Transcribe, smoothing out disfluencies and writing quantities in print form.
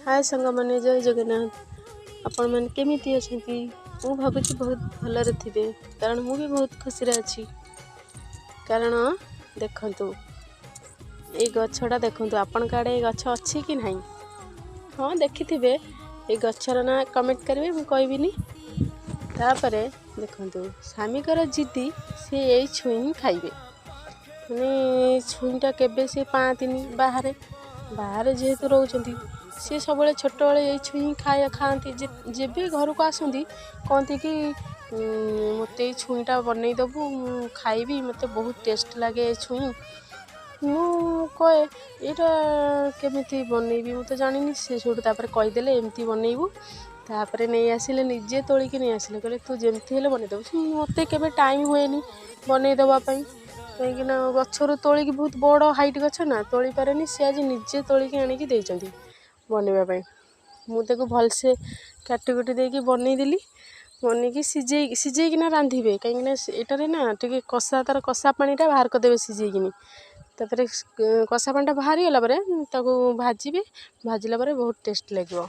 हाय सांग मैंने जय जगन्नाथ आपण मैंने केमिति अछंती मु भाबुची बहुत भलरे थिबे कारण मु भी बहुत खुशी रे अछि कारण देखंतु ए गछटा देखंतु आपण काडे गछ अछि कि नहीं। हाँ देखिथिबे ए गछर ना कमेंट करिवे मु कहबिनी। तापरे देखंतु स्वामीकर जिद्दी से ए छुई खाइबे माने छुईटा केबे से पातिनी बाहर जेहेतु रहउचंती सी सब छोट बड़े ये छुई खाती जेबे घर को आसती कहती कि मत छुईटा बनई देबू खाइबी मत बहुत टेस्ट लगे छुई मु कहे यहाँ केमी बनईबी मुझे जानी सी सब कहीदे एमती बनईबू तापर नहीं आसिले निजे तोलिकी नहीं आसिले कहले तू जमती हेले बनईदेबू मत के टाइम हुए बनई देवाई कहीं गचर तोलिकी बहुत बड़ हाइट गछ ना तोली पारे सी आज निजे तोलिकी आणिकी देइचंती बनवाई मुझे भलसे काटिकुटी देकी बनईदेली बनईकी सिझेकिना रांधे कहीं एटारे ना टे कषा तार कषा पानीटा बाहर करदे सिझेकिनी तापर कषा पानीटा बाहरी गला भाजिबे भाजिला बहुत टेस्ट लगे।